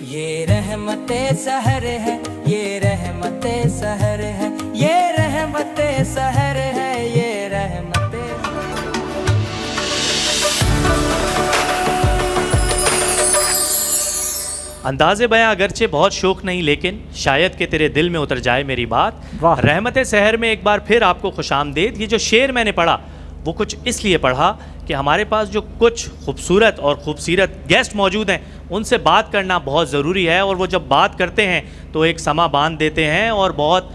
ये रहमते सहर है, ये रहमते सहर है, ये रहमते सहर है, ये रहमते। अंदाज़े बयां अगरचे बहुत शौक नहीं, लेकिन शायद कि तेरे दिल में उतर जाए मेरी बात। रहमत सहर में एक बार फिर आपको खुशामदीद। ये जो शेर मैंने पढ़ा वो कुछ इसलिए पढ़ा कि हमारे पास जो कुछ खूबसूरत और खूबसूरत गेस्ट मौजूद हैं उनसे बात करना बहुत ज़रूरी है, और वो जब बात करते हैं तो एक समा बांध देते हैं और बहुत,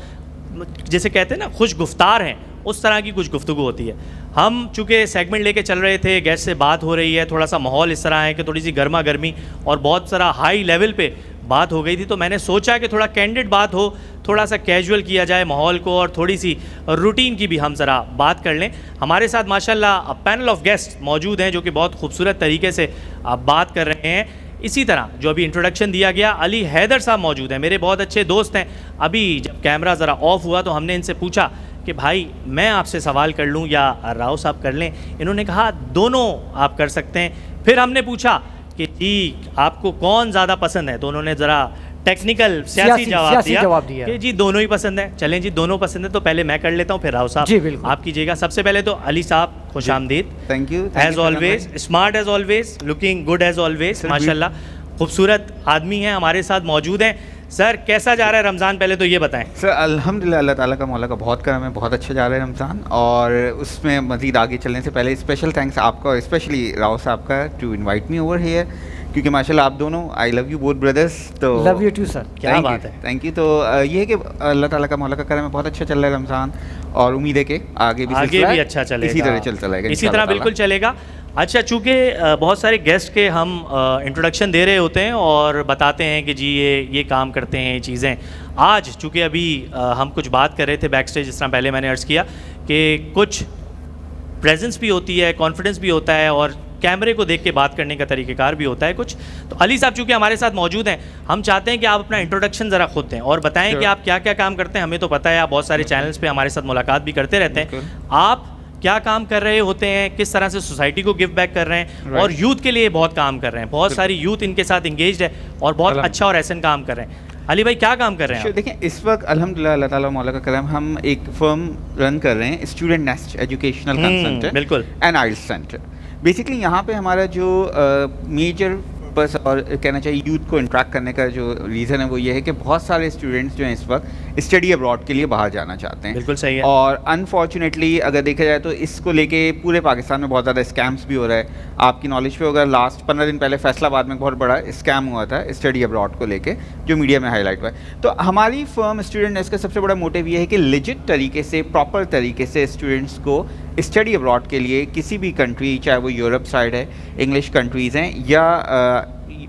जैसे कहते हैं ना, खुश गुफ्तार हैं, उस तरह की कुछ गुफ्तगू होती है। हम चूँकि सेगमेंट लेके चल रहे थे, गेस्ट से बात हो रही है, थोड़ा सा माहौल इस तरह है कि थोड़ी सी गर्मा गर्मी और बहुत सारा हाई लेवल पे बात हो गई थी, तो मैंने सोचा कि थोड़ा कैंडिड बात हो, थोड़ा सा कैजुअल किया जाए माहौल को, और थोड़ी सी रूटीन की भी हम ज़रा बात कर लें। हमारे साथ माशाल्लाह पैनल ऑफ गेस्ट मौजूद हैं जो कि बहुत खूबसूरत तरीके से बात कर रहे हैं। इसी तरह जो अभी इंट्रोडक्शन दिया गया, अली हैदर साहब मौजूद हैं, मेरे बहुत अच्छे दोस्त हैं। अभी जब कैमरा ज़रा ऑफ हुआ तो हमने इनसे पूछा कि भाई मैं आपसे सवाल कर लूं या राव साहब कर लें। इन्होंने कहा दोनों आप कर सकते हैं। फिर हमने पूछा कि जी आपको कौन ज़्यादा पसंद है, तो उन्होंने ज़रा टेक्निकल सियासी जवाब दिया कि जी दोनों ही पसंद है। चलें जी, दोनों पसंद है तो पहले मैं कर लेता हूँ, फिर राव साहब जी बिल्कुल आप कीजिएगा। सबसे पहले तो अली साहब खुशामदीद। Thank you. As always smart, as always looking good, as always माशाल्लाह खूबसूरत आदमी हैं, हमारे साथ मौजूद हैं। सर कैसा जा रहा है रमज़ान, पहले तो ये बताएं। सर अल्हम्दुलिल्लाह अल्लाह ताला का मौला का बहुत करम है, बहुत अच्छा जा रहा है रमज़ान, और उसमें मज़ीद आगे चलने से पहले स्पेशल थैंक्स आपका और स्पेशली राव साहब का to invite me over here, क्योंकि माशाल्लाह आप दोनों, I love you both brothers. तो लव यू टू सर। क्या बात है, थैंक यू। तो ये है कि अल्लाह ताला का मौला का करम है, बहुत अच्छा चल रहा है रमज़ान, और उम्मीद है कि आगे भी अच्छा चलेगा, इसी तरह चलता रहेगा, इसी तरह बिल्कुल चलेगा। अच्छा, चूँकि बहुत सारे गेस्ट के हम इंट्रोडक्शन दे रहे होते हैं और बताते हैं कि जी ये काम करते हैं, ये चीज़ें। आज चूँकि अभी हम कुछ बात कर रहे थे बैक स्टेज, जिस तरह पहले मैंने अर्ज़ किया कि कुछ प्रेजेंस भी होती है, कॉन्फिडेंस भी होता है, और कैमरे को देख के बात करने का तरीक़ेकार भी होता है कुछ। तो अली साहब चूँकि हमारे साथ मौजूद हैं, हम चाहते हैं कि आप अपना इंट्रोडक्शन ज़रा खुद दें और बताएं कि आप क्या क्या काम करते हैं। हमें तो पता है आप बहुत सारे चैनल्स पे हमारे साथ मुलाकात भी करते रहते हैं, आप क्या काम कर रहे होते हैं, किस तरह से सोसाइटी को गिव बैक कर रहे हैं, और यूथ के लिए बहुत काम कर रहे हैं, बहुत सारी यूथ इनके साथ इंगेज्ड है और बहुत अच्छा और एहसन काम कर रहे हैं। अली भाई क्या काम कर रहे हैं? देखिए इस वक्त अल्हम्दुलिल्लाह अल्लाह ताला मौला का करम, हम एक फर्म रन कर रहे हैं, स्टूडेंट नेस्ट एजुकेशनल कंसल्टेंट बिल्कुल एंड आइल्स सेंटर। बेसिकली यहाँ पे हमारा जो मेजर पर्पस और कहना चाहिए यूथ को इंट्रैक्ट करने का जो रीज़न है वो ये है कि बहुत सारे स्टूडेंट्स जो हैं इस वक्त स्टडी अब्रॉड के लिए बाहर जाना चाहते हैं। बिल्कुल सही है। और अनफॉर्चुनेटली अगर देखा जाए तो इसको लेके पूरे पाकिस्तान में बहुत ज़्यादा स्कैम्स भी हो रहा है। आपकी नॉलेज पे होगा, लास्ट 15 दिन पहले फैसलाबाद में बहुत बड़ा स्कैम हुआ था स्टडी अब्रॉड को लेके, जो मीडिया में हाईलाइट हुआ है। तो हमारी फर्म स्टूडेंट नेस्ट का सबसे बड़ा मोटिव ये है कि लेजिट तरीके से, प्रॉपर तरीके से स्टूडेंट्स को स्टडी अब्रॉड के लिए किसी भी कंट्री, चाहे वो यूरोप साइड है, इंग्लिश कंट्रीज़ हैं या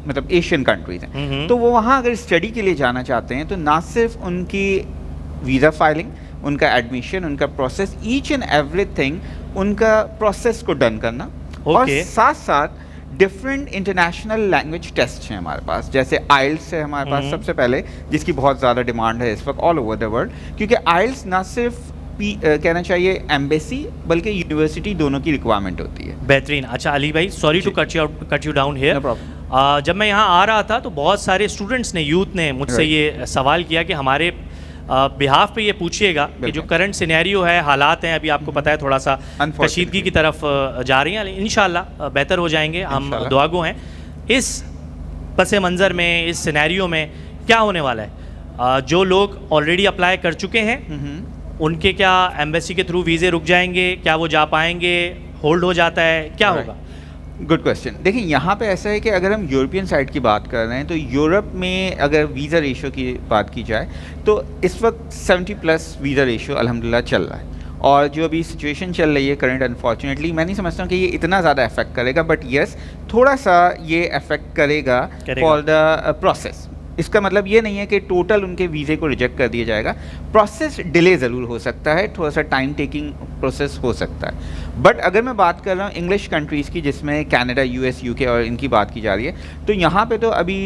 मतलब एशियन कंट्रीज़ हैं, तो वो वहाँ अगर स्टडी के लिए जाना चाहते हैं तो ना सिर्फ उनकी वीज़ा फाइलिंग, उनका एडमिशन, उनका प्रोसेस, ईच एंड एवरीथिंग, उनका प्रोसेस को डन करना, और साथ साथ डिफरेंट इंटरनेशनल लैंग्वेज टेस्ट हैं हमारे पास, जैसे आइल्स है हमारे पास सबसे पहले, जिसकी बहुत ज़्यादा डिमांड है इस वक्त ऑल ओवर द वर्ल्ड, क्योंकि आइल्स ना सिर्फ कहना चाहिए एम्बेसी बल्कि यूनिवर्सिटी दोनों की रिक्वायरमेंट होती है। बेहतरीन। अच्छा अली भाई, sorry to cut you down here, जब मैं यहाँ आ रहा था तो बहुत सारे स्टूडेंट्स ने, यूथ ने मुझसे ये सवाल किया कि हमारे बिहाफ पे ये पूछिएगा कि जो करंट सिनेरियो है, हालात हैं, अभी आपको पता है थोड़ा सा कशीदगी की तरफ जा रही हैं, इंशाल्लाह बेहतर हो जाएंगे, हम दुआगो हैं। इस पस मंज़र में, इस सिनेरियो में क्या होने वाला है? जो लोग ऑलरेडी अप्लाई कर चुके हैं उनके क्या एम्बेसी के थ्रू वीज़े रुक जाएंगे, क्या वो जा पाएंगे, होल्ड हो जाता है, क्या होगा? Good question. देखिए यहाँ पे ऐसा है कि अगर हम यूरोपियन साइड की बात कर रहे हैं तो यूरोप में अगर वीज़ा रेशो की बात की जाए तो इस वक्त 70+ वीज़ा रेशो अल्हम्दुलिल्लाह चल रहा है, और जो अभी सिचुएशन चल रही है करंट, अनफॉर्चुनेटली मैं नहीं समझता हूँ कि ये इतना ज़्यादा अफेक्ट करेगा, बट येस थोड़ा सा ये अफेक्ट करेगा फॉर द प्रोसेस। इसका मतलब ये नहीं है कि टोटल उनके वीज़े को रिजेक्ट कर दिया जाएगा, प्रोसेस डिले ज़रूर हो सकता है, थोड़ा सा टाइम टेकिंग प्रोसेस हो सकता है। बट अगर मैं बात कर रहा हूँ इंग्लिश कंट्रीज़ की, जिसमें कनाडा, यूएस, यूके और इनकी बात की जा रही है, तो यहाँ पे तो अभी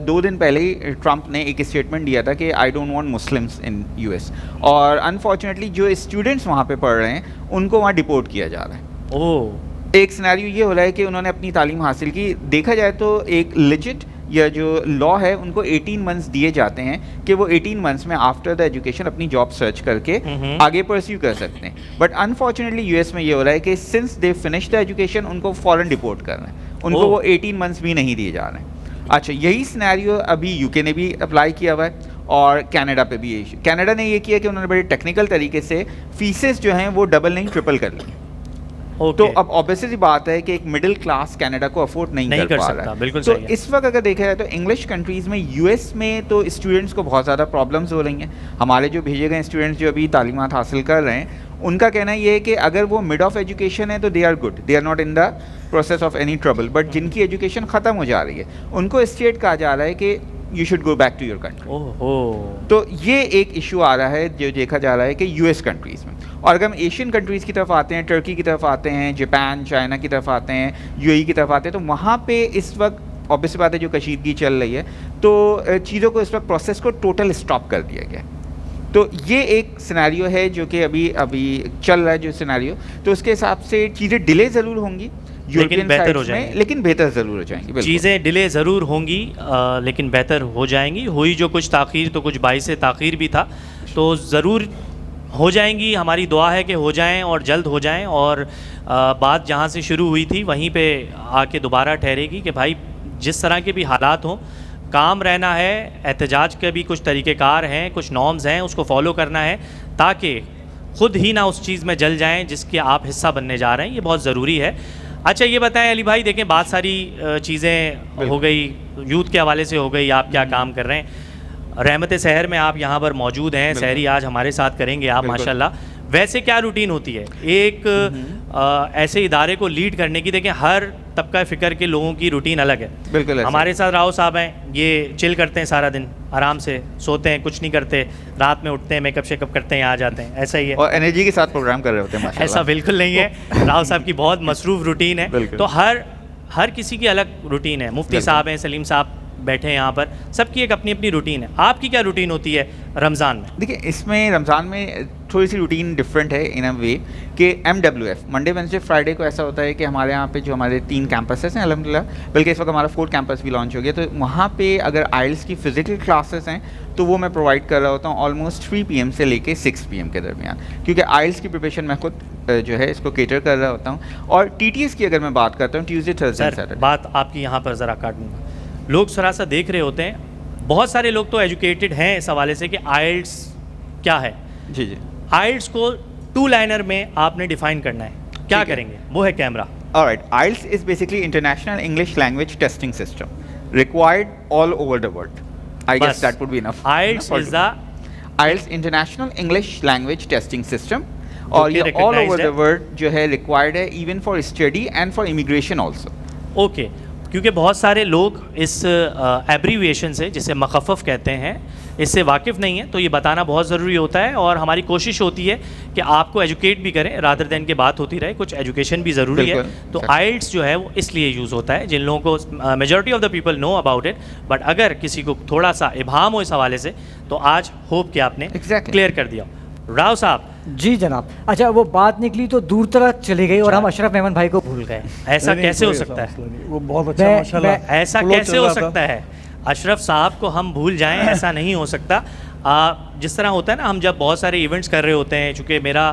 2 दिन पहले ही ट्रंप ने एक स्टेटमेंट दिया था कि I don't want Muslims in US, और अनफॉर्चुनेटली जो स्टूडेंट्स वहाँ पे पढ़ रहे हैं उनको वहाँ डिपोर्ट किया जा रहा है। एक सिनेरियो ये हो रहा है कि उन्होंने अपनी तालीम हासिल की, देखा जाए तो एक लेजिट या जो लॉ है उनको 18 मंथ्स दिए जाते हैं कि वो 18 मंथ्स में आफ्टर द एजुकेशन अपनी जॉब सर्च करके आगे परस्यू कर सकते हैं। बट अनफॉर्चुनेटली यूएस में ये हो रहा है कि since they finish the education उनको फॉरेन डिपोर्ट कर रहे हैं, उनको वो 18 मंथ्स भी नहीं दिए जा रहे हैं। अच्छा, यही सिनेरियो अभी यूके ने भी अप्लाई किया हुआ है और कनाडा पे भी यही। कनाडा ने ये किया कि उन्होंने बड़े टेक्निकल तरीके से फीसेस जो हैं वो डबल नहीं ट्रिपल कर ली। तो अब ऑब्वियसली बात है कि एक मिडिल क्लास कनाडा को अफोर्ड नहीं कर पा रहा है। बिल्कुल तो सही है। इस वक्त अगर देखा जाए तो इंग्लिश कंट्रीज़ में, यूएस में तो स्टूडेंट्स को बहुत ज़्यादा प्रॉब्लम्स हो रही हैं। हमारे जो भेजे गए स्टूडेंट्स जो अभी तालीमात हासिल कर रहे हैं, उनका कहना ये है कि अगर वो मिड ऑफ एजुकेशन है तो they are good, they are not in the process of any trouble. But जिनकी एजुकेशन ख़त्म हो जा रही है उनको स्टेट कहा जा रहा है कि you should go back to your country. तो ये एक इशू आ रहा है जो देखा जा रहा है कि यूएस कंट्रीज़ में। और अगर हम एशियन कंट्रीज़ की तरफ आते हैं, टर्की की तरफ आते हैं, जापान, चाइना की तरफ आते हैं, यूएई की तरफ आते हैं, तो वहाँ पे इस वक्त ऑब्वियस बात है जो कशीदगी चल रही है, तो चीज़ों को इस वक्त प्रोसेस को टोटल स्टॉप कर दिया गया। तो ये एक सिनेरियो है जो कि अभी चल रहा है जो सिनेरियो, तो उसके हिसाब से चीज़ें डिले ज़रूर होंगी, लेकिन बेहतर हो जाएंगी, लेकिन बेहतर ज़रूर हो जाएंगी। चीज़ें डिले ज़रूर होंगी लेकिन बेहतर हो जाएंगी। हुई जो कुछ ताख़ीर तो कुछ बाइस ताख़ीर भी था, तो ज़रूर हो जाएंगी। हमारी दुआ है कि हो जाएं और जल्द हो जाएं और बात जहाँ से शुरू हुई थी वहीं पे आके दोबारा ठहरेगी कि भाई जिस तरह के भी हालात हों, काम रहना है, एहतजाज के भी कुछ तरीक़ेकार हैं, कुछ नॉर्म्स हैं, उसको फॉलो करना है ताकि ख़ुद ही ना उस चीज़ में जल जाएं जिसके आप हिस्सा बनने जा रहे हैं। ये बहुत ज़रूरी है। अच्छा, ये बताएं अली भाई, देखें बहुत सारी चीज़ें हो गई, यूथ के हवाले से हो गई, आप क्या काम कर रहे हैं, रहमत सहर में आप यहाँ पर मौजूद हैं, सहरी आज हमारे साथ करेंगे आप माशाल्लाह। वैसे क्या रूटीन होती है एक ऐसे इदारे को लीड करने की? देखें हर तबका फ़िक्र के लोगों की रूटीन अलग है। बिल्कुल। हमारे साथ राव साहब हैं, ये चिल करते हैं सारा दिन, आराम से सोते हैं, कुछ नहीं करते, रात में उठते हैं, मेकअप शेकअप करते हैं, आ जाते हैं, ऐसा ही है और एनर्जी के साथ प्रोग्राम कर रहे होते हैं माशाल्लाह। ऐसा बिल्कुल नहीं है। राव साहब की बहुत मसरूफ़ रूटीन है। तो हर किसी की अलग रूटीन है। मुफ्ती साहब हैं, सलीम साहब बैठे हैं यहाँ पर, सबकी एक अपनी अपनी रूटीन है। आपकी क्या रूटीन होती है रमज़ान में? देखिए, इसमें रमज़ान में थोड़ी सी रूटीन डिफरेंट है इन अ वे कि MWF मंडे वेडनेसडे फ्राइडे को ऐसा होता है कि हमारे यहाँ पे जो हमारे 3 कैंपसेस हैं अल्हम्दुलिल्लाह, बल्कि इस वक्त हमारा 4th कैंपस भी लॉन्च हो गया, तो वहाँ पे अगर आइल्स की फ़िज़िकल क्लासेस हैं तो वो मैं प्रोवाइड कर रहा होता हूँ ऑलमोस्ट 3 PM से लेके 6 PM के दरमियान, क्योंकि आइल्स की प्रिपरेशन मैं खुद जो है इसको केटर कर रहा होता हूँ। और TTS की अगर मैं बात करता हूँ, ट्यूसडे थर्सडे सैटरडे। बात आपकी यहाँ पर ज़रा काटूँगा, लोग थोड़ा सा देख रहे होते हैं, बहुत सारे लोग तो एजुकेटेड हैं इस हवाले से कि आइल्स क्या है। जी जी। आइल्स को 2 लाइनर में आपने डिफाइन करना है, क्या करेंगे? वो है camera. Alright, IELTS is basically international English language testing system required all over the world. I guess that would be enough. IELTS is the IELTS international English language testing system, और ये all over the world जो है required है even for study and for immigration also. Okay, क्योंकि बहुत सारे लोग इस एब्रीविएशन से, जिसे मखफ़फ़ कहते हैं, इससे वाकिफ़ नहीं है, तो ये बताना बहुत ज़रूरी होता है। और हमारी कोशिश होती है कि आपको एजुकेट भी करें, रादर दैन के बात होती रहे, कुछ एजुकेशन भी ज़रूरी है। तो आइल्स जो है वो इसलिए यूज़ होता है, जिन लोगों को majority of the people know about it, but अगर किसी को थोड़ा सा इबाम हो इस हवाले से, तो आज होप कि आपने क्लियर कर दिया। राव साहब। जी जनाब। अच्छा, वो बात निकली तो दूर तरह चली गई और हम अशरफ मेमन भाई को भूल गए। ऐसा कैसे हो सकता है? वो बहुत अच्छा माशाल्लाह। ऐसा कैसे हो सकता है? अशरफ साहब को हम भूल जाएं, ऐसा नहीं हो सकता। जिस तरह होता है ना, हम जब बहुत सारे इवेंट्स कर रहे होते हैं, चूँकि मेरा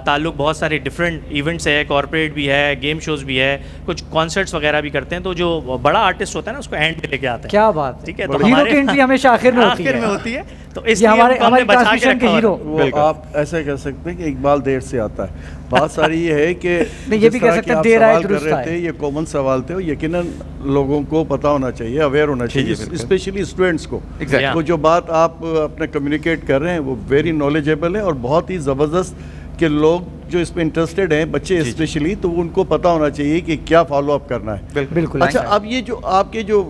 ताल्लुक बहुत सारे डिफरेंट इवेंट्स है, कॉर्पोरेट भी है, गेम शोज़ भी है, कुछ कॉन्सर्ट्स वगैरह भी करते हैं, तो जो बड़ा आर्टिस्ट होता है ना उसको एंड पे लेके आते हैं। क्या बात, ठीक है। तो हीरो की एंट्री हमेशा आखिर में होती है। तो इसलिए हमारे ट्रांसमिशन के हीरो वो आप ऐसे कह सकते हैं कि इकबाल देर से आता है। बात सारी ये है कि ये भी कह सकते हैं देर आए दुरुस्त आए। ये कॉमन सवाल थे, यकीनन लोगों को पता होना चाहिए, अवेयर होना चाहिए, स्पेशली स्टूडेंट्स को। तो जो बात आप अपने कम्युनिकेट कर रहे हैं वो वेरी नॉलेजेबल है और बहुत ही ज़बरदस्त कि लोग जो इसमें इंटरेस्टेड हैं, बच्चे स्पेशली, तो उनको पता होना चाहिए कि क्या फॉलो अप करना है। बिल्कुल। अच्छा, अब ये जो आपके जो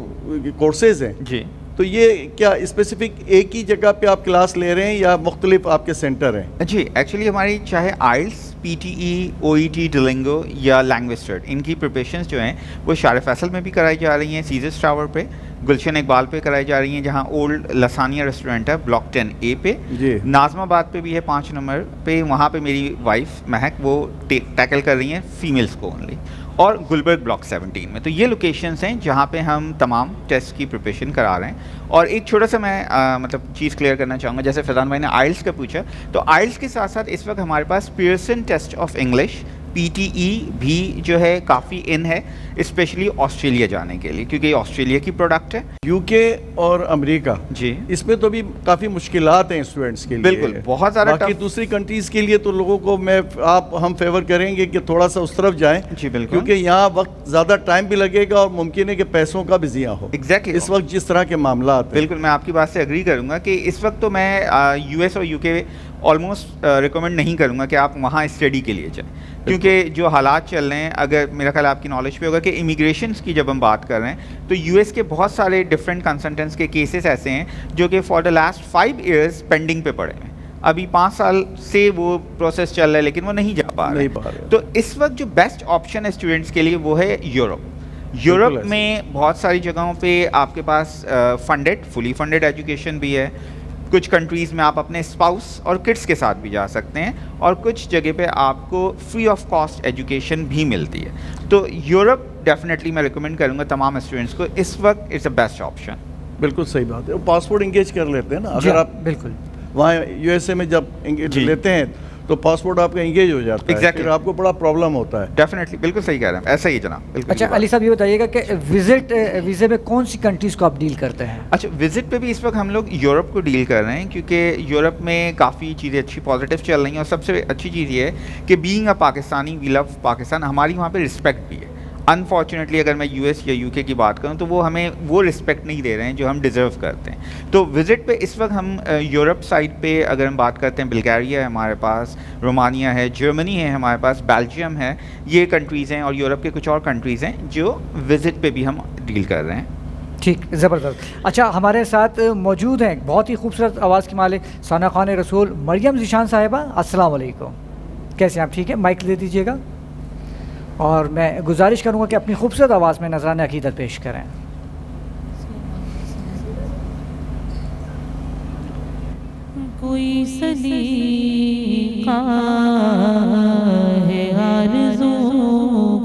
कोर्सेज हैं जी, तो ये क्या स्पेसिफिक एक ही जगह पे आप क्लास ले रहे हैं या मुख्तलिफ आपके सेंटर हैं? जी, एक्चुअली हमारी चाहे आइल्स, PTE, OET, डुओलिंगो या लैंग्वेज स्टडी, इनकी प्रिपरेशंस जो हैं वो शार फैसल में भी कराई जा रही हैं, सीजर्स टावर पे, गुलशन इकबाल पे कराई जा रही हैं, जहाँ ओल्ड लसानिया रेस्टोरेंट है ब्लॉक 10A पे, नाजमाबाद पे भी है 5 नंबर पे, वहाँ पे मेरी वाइफ महक वो टैकल कर रही हैं फीमेल्स को ओनली, और गुलबर्ग ब्लॉक 17 में। तो ये लोकेशंस हैं जहाँ पे हम तमाम टेस्ट की प्रिपरेशन करा रहे हैं। और एक छोटा सा मैं मतलब चीज़ क्लियर करना चाहूँगा, जैसे फैज़ान भाई ने आइल्स का पूछा, तो आइल्स के साथ साथ इस वक्त हमारे पास Pearson test of English PTE भी जो है काफ़ी इन है, स्पेशली ऑस्ट्रेलिया जाने के लिए, क्योंकि ये ऑस्ट्रेलिया की प्रोडक्ट है। UK और अमेरिका जी, इसमें तो भी काफ़ी मुश्किलात हैं स्टूडेंट्स के लिए, बिल्कुल बहुत ज़्यादा। बाकी दूसरी कंट्रीज़ के लिए तो लोगों को हम फेवर करेंगे कि थोड़ा सा उस तरफ जाएं। जी बिल्कुल, क्योंकि यहाँ वक्त ज़्यादा टाइम भी लगेगा और मुमकिन है कि पैसों का भी ज़िया हो। एग्जैक्टली इस वक्त जिस तरह के मामला हैं। बिल्कुल, मैं आपकी बात से एग्री करूँगा कि इस वक्त तो मैं US और UK ऑलमोस्ट रिकमेंड नहीं करूँगा कि आप वहाँ स्टडी के लिए जाएं, क्योंकि जो हालात चल रहे हैं, अगर मेरा ख्याल आपकी नॉलेज पे होगा कि इमिग्रेशंस की जब हम बात कर रहे हैं, तो US के बहुत सारे डिफरेंट कंसल्टेंट्स के केसेस ऐसे हैं जो कि for the last 5 years pending पे पड़े हैं। अभी 5 साल से वो प्रोसेस चल रहा है लेकिन वो नहीं जा पा रहे। तो इस वक्त जो बेस्ट ऑप्शन है स्टूडेंट्स के लिए वो है यूरोप में बहुत सारी जगहों पे आपके पास फुली फंडेड एजुकेशन भी है। कुछ कंट्रीज़ में आप अपने स्पाउस और किड्स के साथ भी जा सकते हैं, और कुछ जगह पे आपको फ्री ऑफ कॉस्ट एजुकेशन भी मिलती है। तो यूरोप डेफिनेटली मैं रिकमेंड करूँगा तमाम स्टूडेंट्स को, इस वक्त इट्स अ बेस्ट ऑप्शन। बिल्कुल सही बात है। पासपोर्ट इंगेज कर लेते हैं ना, अगर आप बिल्कुल वहाँ USA में जब इंगेज लेते हैं तो पासपोर्ट आपका इंगेज हो जाता है, फिर आपको बड़ा प्रॉब्लम होता है। डेफिनेटली, बिल्कुल सही कह रहे हैं, ऐसा ही जनाब, बिल्कुल। अच्छा अली साहब ये बताइएगा कि वीज़े में कौन सी कंट्रीज़ को आप डील करते हैं? अच्छा, विजिट पे भी इस वक्त हम लोग यूरोप को डील कर रहे हैं, क्योंकि यूरोप में काफ़ी चीज़ें अच्छी पॉजिटिव चल रही हैं, और सबसे अच्छी चीज़ ये है कि being a Pakistani, we love Pakistan, हमारी वहाँ पे रिस्पेक्ट भी है। अनफॉर्चुनेटली अगर मैं US या UK की बात करूं तो वो हमें वो रिस्पेक्ट नहीं दे रहे हैं जो हम डिज़र्व करते हैं। तो विज़िट पे इस वक्त हम यूरोप साइड पे अगर हम बात करते हैं, बुल्गारिया है हमारे पास, रोमानिया है, जर्मनी है हमारे पास, बेल्जियम है, ये कंट्रीज़ हैं, और यूरोप के कुछ और कंट्रीज़ हैं जो विज़िट पे भी हम डील कर रहे हैं। ठीक, ज़बरदस्त। अच्छा हमारे साथ मौजूद हैं बहुत ही खूबसूरत आवाज़ की मालिक साना खान रसूल मरियम ज़ीशान साहिबा। अस्सलाम वालेकुम, कैसे हैं आप? ठीक है, माइक दे दीजिएगा, और मैं गुजारिश करूंगा कि अपनी खूबसूरत आवाज़ में नजराने अकीदत पेश करें। कोई सलीका है आरज़ू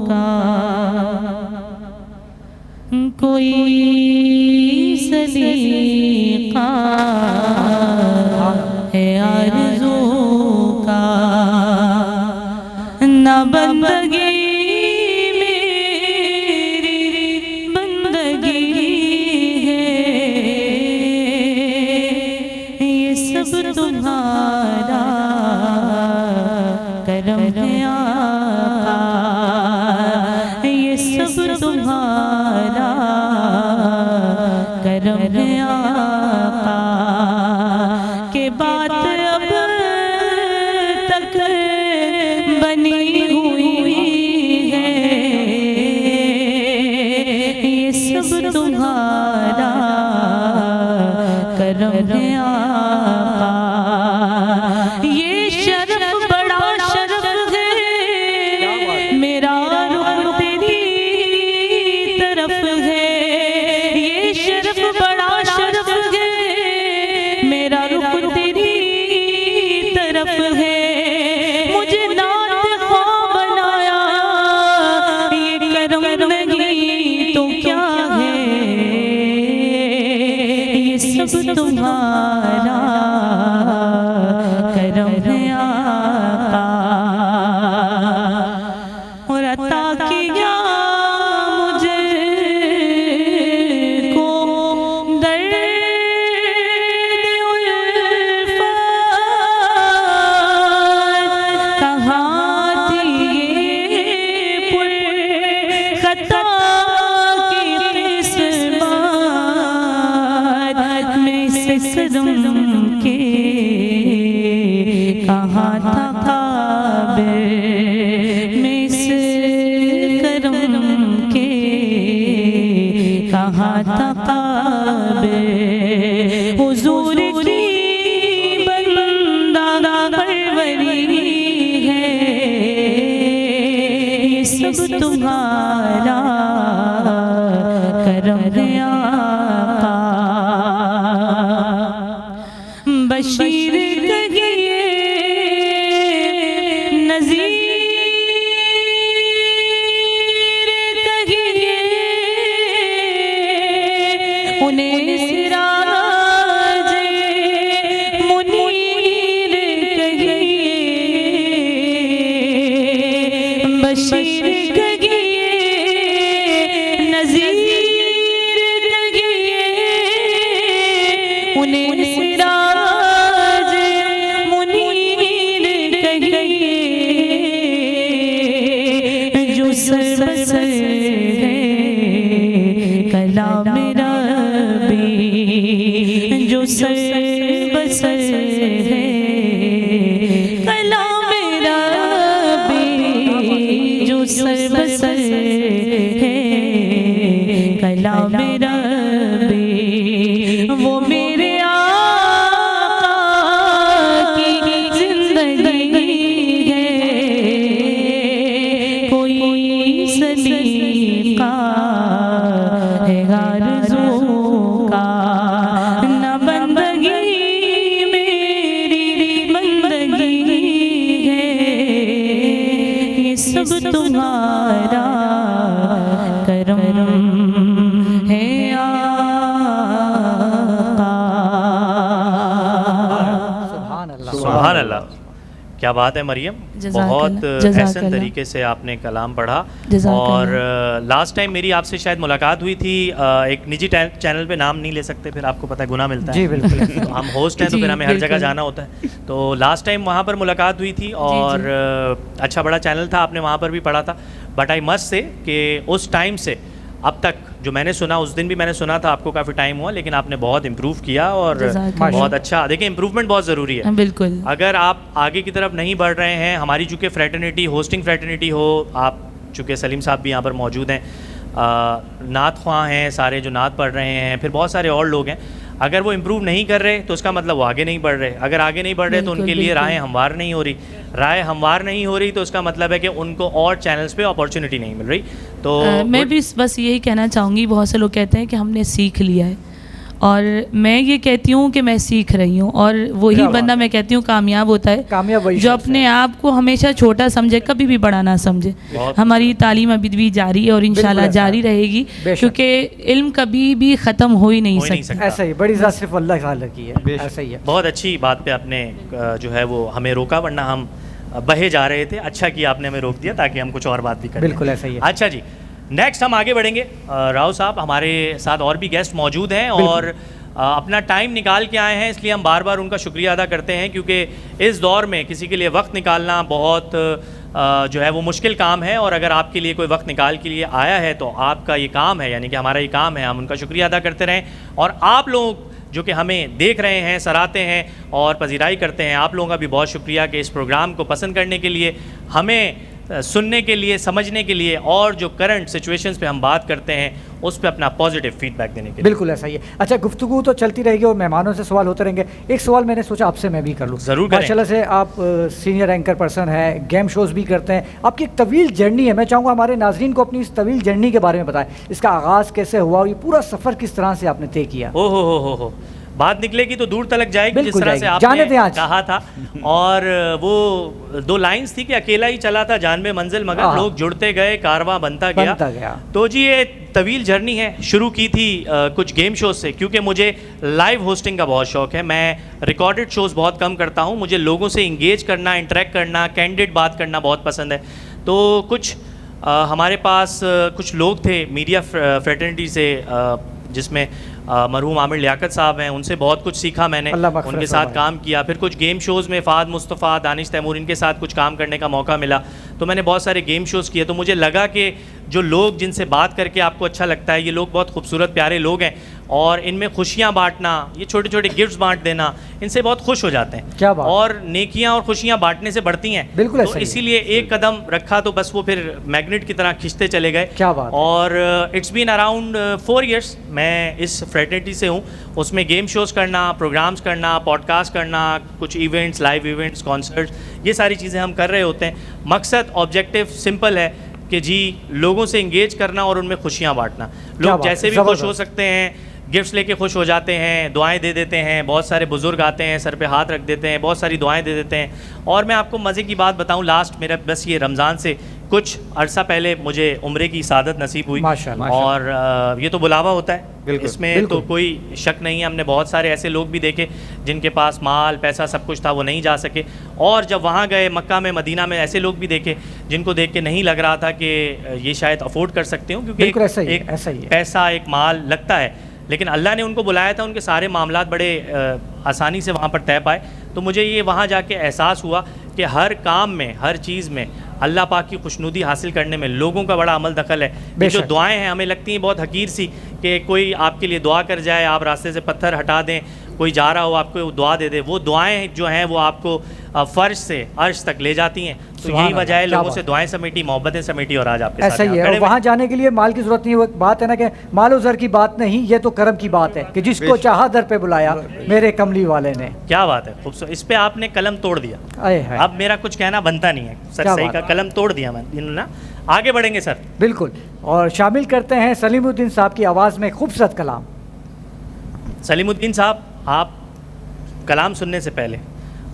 का, कोई सलीका है आरज़ू का, ना बंदगी तुम्हारा करम है आका, ये सब तुम्हारा करम है आका, के बात अब तक बनी हुई है, ये सब तुम्हारा करम है आका। ये शर्फ बड़ा शर्फ है, मेरा रुख तेरी तरफ है, ये शर्फ बड़ा शर्फ है, मेरा रुख तेरी तरफ है, मुझे नात ख्वाह बनाया, ये करम नहीं तो क्या है, ये सब तुम्हारा करम है आका, और अता किया मुझे को दर्द उल्फत, कहाँ थी ये पुर खता की किस्मत, मैं इस कदम के कहाँ था काबिल, मैं इस करम के कहाँ था काबिल, हुजूर की बंदा परवरी है, ये सब तुम्हारा करम है। बशीर कहिए नज़ीर कहिए उन्हें सिराज मुनीर कहिए बशीर कहिए नज़ीर कहिए उन्हें सिराज मुनीर कहिए जो सरबसर है कलाम रब्बी जो सरबसर है कलाम रब्बी जो सरबसर है कलाम रब्बी वो मेरे आका की जिंदगी है कोई सलीका है आरज़ू का न बंदगी मेरी बंदगी है ये सब तुम्हारा करम है सुभान अल्लाह। सुभान अल्लाह, क्या बात है मरियम, बहुत जज़ाकल्लाह। ऐसे तरीके से आपने कलाम पढ़ा। जज़ाकल्लाह। और लास्ट टाइम मेरी आपसे शायद मुलाकात हुई थी, एक निजी चैनल पे नाम नहीं ले सकते, फिर आपको पता है गुनाह मिलता है। जी बिल्कुल। तो हम होस्ट हैं तो जी, फिर हमें हर जगह बिल्कुल। जाना होता है। तो लास्ट टाइम वहाँ पर मुलाकात हुई थी और अच्छा बड़ा चैनल था, आपने वहाँ पर भी पढ़ा था। बट आई मस्ट से कि उस टाइम से अब तक जो मैंने सुना, उस दिन भी मैंने सुना था, आपको काफ़ी टाइम हुआ, लेकिन आपने बहुत इम्प्रूव किया और जज़ाकल्लाह। बहुत अच्छा। देखिए इम्प्रूवमेंट बहुत ज़रूरी है। बिल्कुल। अगर आप आगे की तरफ नहीं बढ़ रहे हैं, हमारी चूँकि फ्रेटर्निटी होस्टिंग फ्रेटर्निटी हो, आप चूँकि सलीम साहब भी यहाँ पर मौजूद हैं, नात ख्वाह हैं सारे जो नात पढ़ रहे हैं, फिर बहुत सारे और लोग हैं, अगर वो इम्प्रूव नहीं कर रहे तो उसका मतलब वो आगे नहीं बढ़ रहे। अगर आगे नहीं बढ़ रहे तो बिल्कुल, उनके लिए बिल्कुल। राहें हमवार नहीं हो रही। राय हमवार नहीं हो रही तो उसका मतलब है कि उनको और चैनल्स पे अपॉर्चुनिटी नहीं मिल रही। तो मैं भी बस यही कहना चाहूँगी, बहुत से लोग कहते हैं कि हमने सीख लिया है, और मैं ये कहती हूँ कि मैं सीख रही हूँ, और वही क्या बात बंदा मैं कहती हूँ कामयाब होता है कामयाब वही जो शख्स अपने है। आप को हमेशा छोटा समझे, कभी भी बड़ा ना समझे। बहुत हमारी तालीम अभी भी जारी है और इंशाल्लाह ऐसा जारी है। रहेगी, बेशक। क्योंकि इल्म कभी भी ख़त्म हो ही नहीं हो ही नहीं सकता। सकता। ऐसा ही बड़ी ज़ात सिर्फ अल्लाह ताला की है, बेशक। ऐसा ही है। बहुत अच्छी बात पे आपने जो है वो हमें रोका, वरना हम बहे जा रहे थे। अच्छा किया आपने हमें रोक दिया ताकि हम कुछ और बात भी करें। बिल्कुल ऐसा ही है। अच्छा जी, नेक्स्ट हम आगे बढ़ेंगे। राव साहब, हमारे साथ और भी गेस्ट मौजूद हैं और अपना टाइम निकाल के आए हैं, इसलिए हम बार बार उनका शुक्रिया अदा करते हैं, क्योंकि इस दौर में किसी के लिए वक्त निकालना बहुत जो है वो मुश्किल काम है। और अगर आपके लिए कोई वक्त निकाल के लिए आया है तो आपका ये काम है, यानी कि हमारा ये काम है, हम उनका शुक्रिया अदा करते रहें। और आप लोग जो कि हमें देख रहे हैं, सराहते हैं और पजीराई करते हैं, आप लोगों का भी बहुत शुक्रिया कि इस प्रोग्राम को पसंद करने के लिए, हमें सुनने के लिए, समझने के लिए, और जो करंट सिचुएशंस पे हम बात करते हैं उस पे अपना पॉजिटिव फीडबैक देने के लिए। बिल्कुल ऐसा ही है। अच्छा, गुफ्तगू तो चलती रहेगी और मेहमानों से सवाल होते रहेंगे। एक सवाल मैंने सोचा आपसे मैं भी कर लूँ। ज़रूर करें। माशाल्लाह से आप सीनियर एंकर पर्सन हैं, गेम शोज़ भी करते हैं, आपकी एक तवील जर्नी है। मैं चाहूँगा हमारे नाजरीन को अपनी इस तवील जर्नी के बारे में बताएं। इसका आगाज़ कैसे हुआ और ये पूरा सफ़र किस तरह से आपने तय किया? ओ हो, बात निकलेगी तो दूर तलक जाएगी, जिस बिल्कुल तरह से जाएगी। जाने दें आपने आज। कहा था। और वो 2 लाइंस थी कि अकेला ही चला था जानबे मंजिल, मगर हाँ। लोग जुड़ते गए, कारवां बनता गया। तो जी ये तवील जर्नी है। शुरू की थी कुछ गेम शोज से, क्योंकि मुझे लाइव होस्टिंग का बहुत शौक है। मैं रिकॉर्डेड शोज़ बहुत कम करता हूँ, मुझे लोगों से इंगेज करना, इंटरेक्ट करना, कैंडिड बात करना बहुत पसंद है। तो कुछ हमारे पास कुछ लोग थे मीडिया फ्रेटर्निटी से, जिसमें मरहूम आमिर लियाकत साहब हैं, उनसे बहुत कुछ सीखा मैंने, अल्लाह मग़फ़िरत उनके साथ फरमाए। काम किया। फिर कुछ गेम शोज़ में फ़ाद मुस्तफ़ा, दानिश तैमूर, इनके साथ कुछ काम करने का मौका मिला, तो मैंने बहुत सारे गेम शोज़ किए। तो मुझे लगा कि जो लोग जिनसे बात करके आपको अच्छा लगता है, ये लोग बहुत खूबसूरत प्यारे लोग हैं और इनमें खुशियाँ बांटना, ये छोटे छोटे गिफ्ट्स बांट देना, इनसे बहुत खुश हो जाते हैं। क्या बात। और नेकियां और खुशियां बांटने से बढ़ती हैं। बिल्कुल तो ऐसा ही है। इसीलिए एक कदम रखा तो बस वो फिर मैग्नेट की तरह खींचते चले गए। क्या बात है। और इट्स बीन अराउंड 4 इयर्स मैं इस फ्रेटर्निटी से हूँ। उसमें गेम शोज़ करना, प्रोग्राम्स करना, पॉडकास्ट करना, कुछ इवेंट्स, लाइव इवेंट्स, कॉन्सर्ट्स, ये सारी चीज़ें हम कर रहे होते हैं। मकसद, ऑब्जेक्टिव सिंपल है कि जी लोगों से इंगेज करना और उनमें खुशियाँ बांटना। लोग बात है, जैसे भी खुश हो ज़बरदस्त। सकते हैं, गिफ्ट्स लेके खुश हो जाते हैं, दुआएं दे देते हैं, बहुत सारे बुज़ुर्ग आते हैं, सर पे हाथ रख देते हैं, बहुत सारी दुआएं दे देते हैं। और मैं आपको मज़े की बात बताऊं, लास्ट मेरा बस ये रमज़ान से कुछ अरसा पहले मुझे उम्रे की सादत नसीब हुई, माशाअल्लाह। और ये तो बुलावा होता है, बिल्कुल, इसमें बिल्कुल। तो कोई शक नहीं है। हमने बहुत सारे ऐसे लोग भी देखे जिनके पास माल पैसा सब कुछ था, वो नहीं जा सके, और जब वहाँ गए मक्का में मदीना में ऐसे लोग भी देखे जिनको देख के नहीं लग रहा था कि ये शायद अफोर्ड कर सकते हो, क्योंकि बिल्कुल ऐसा ही है, एक ऐसा ही है। पैसा एक माल लगता है, लेकिन अल्लाह ने उनको बुलाया था, उनके सारे मामलात बड़े आसानी से वहाँ पर तय पाए। तो मुझे ये वहाँ जाके एहसास हुआ कि हर काम में, हर चीज़ में अल्लाह पाक की खुशनुदी हासिल करने में लोगों का बड़ा अमल दखल है। ये जो दुआएं हैं हमें लगती हैं बहुत हकीर सी, कि कोई आपके लिए दुआ कर जाए, आप रास्ते से पत्थर हटा दें, कोई जा रहा हो आपको दुआ दे दे, वो दुआएं जो हैं वो आपको फ़र्श से अर्श तक ले जाती हैं। तो यही वजह है, लोगों से दुआएं समेटी, मोहब्बतें समेटी, और आज आपके साथ ऐसा ही है। और वहाँ जाने के लिए माल की ज़रूरत नहीं है। वो एक बात है ना कि मालो ज़र की बात नहीं, ये तो करम की बात है कि जिसको चाहा दर पे बुलाया मेरे कमली वाले ने। क्या बात है, खूबसूरत। इस पे आपने कलम तोड़ दिया। आए हाय। अब मेरा कुछ कहना बनता नहीं है, सर क्या सही बात का कलम तोड़ दिया मैंने, ना आगे बढ़ेंगे सर। बिल्कुल, और शामिल करते हैं सलीमुद्दीन साहब की आवाज़ में खूबसूरत कलाम। सलीमुद्दीन साहब, आप कलाम सुनने से पहले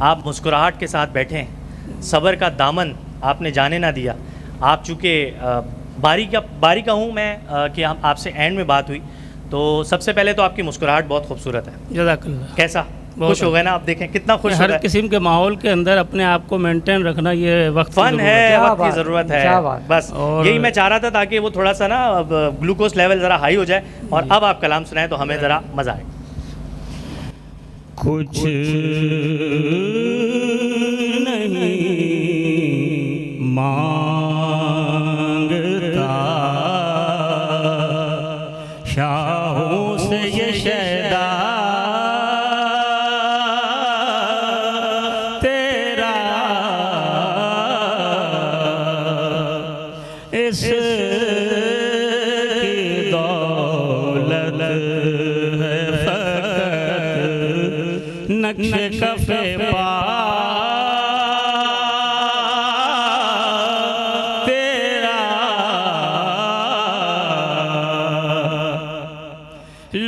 आप मुस्कुराहट के साथ बैठे हैं, सब्र का दामन आपने जाने ना दिया। आप चूँकि बारी का हूँ मैं कि हम आपसे एंड में बात हुई, तो सबसे पहले तो आपकी मुस्कुराहट बहुत खूबसूरत है। जज़ाकल्लाह। कैसा खुश हो गए ना आप, देखें कितना खुश हो हर रहा है। किस्म के माहौल के अंदर अपने आप को मेंटेन रखना ये वक्त की फन ज़रूरत है, क्या वक्त की बात, ज़रूरत क्या है, बात। बस और- यही मैं चाह रहा था, ताकि वो थोड़ा सा ना ग्लूकोज लेवल ज़रा हाई हो जाए, और अब आप कलाम सुनाएं तो हमें ज़रा मज़ा आए। कुछ नहीं मांगता शाहों से ये शैदा तेरा, इस की दौलत है फकत नक्शे कफे पा तेरा।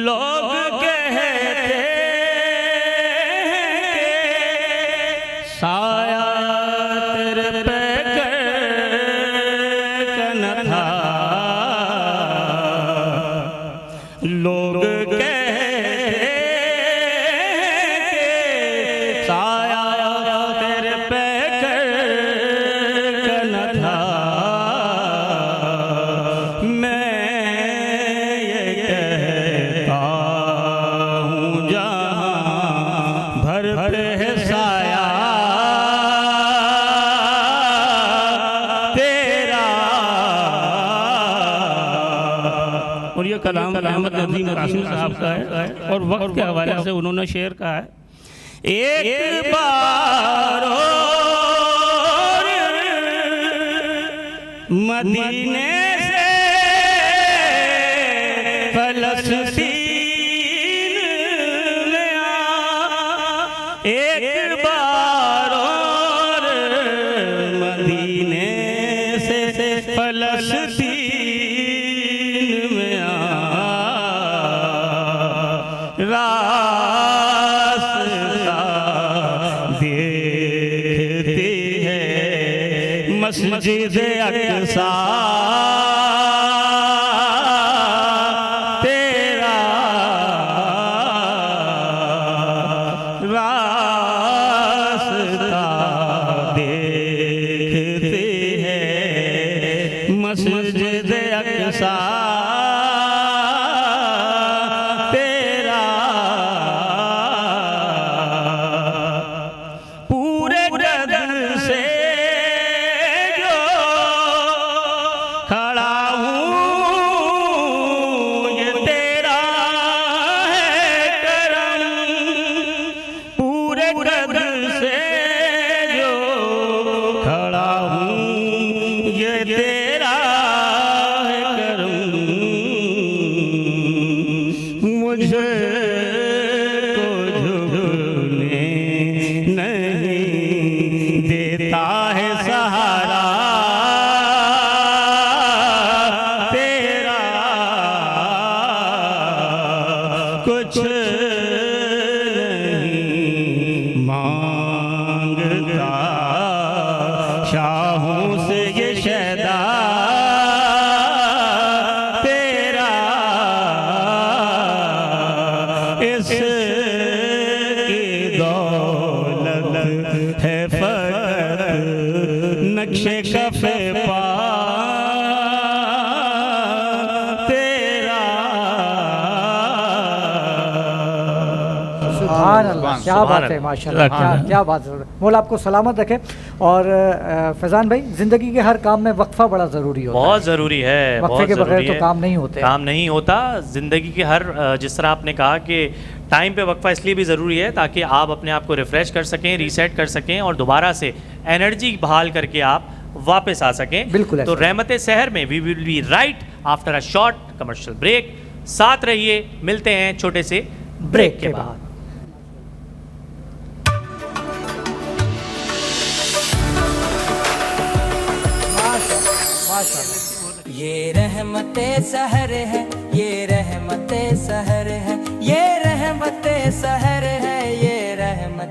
लोग कहते साया तेरे पे करकन था, लोग साया तेरे पे करकन था। मैं ये कहता हूँ जहाँ भर है साया तेरा। और ये कलाम अहमद नदीम कासिम साहब का है, और वक्त के हवाले से उन्होंने शेर कहा है, एक बार और मदीने से फलस्तीन में आ, एक बार और मदीने से फलस्तीन में आ, रास्ता देखती है मस्जिद अक़सा तेरा, रास्ता देखती है मस्जिद अक़सा तेरा। पूरे जग से जो मांगता शाहों से ये शहदा तेरा इसकी दौलत है फकत नक्शे कफे पा सुभान अल्लाह, क्या बात है, माशाल्लाह, क्या बात है। मौला आपको सलामत रखे। और फैज़ान भाई, ज़िंदगी के हर काम में वक्फा बड़ा ज़रूरी होता है, बहुत ज़रूरी है, वक्फे के बगैर तो काम नहीं होते, काम नहीं होता। ज़िंदगी के हर, जिस तरह आपने कहा कि टाइम पे वक्फा इसलिए भी ज़रूरी है ताकि आप अपने आप को रिफ़्रेश कर सकें, रीसेट कर सकें और दोबारा से एनर्जी बहाल करके आप वापस आ सकें। बिल्कुल। तो रहमत सहर में we will be right after a short commercial break. साथ रहिए, मिलते हैं छोटे से ब्रेक के बाद। ये रहमते सहर है, ये रहमते सहर है, ये रहमते सहर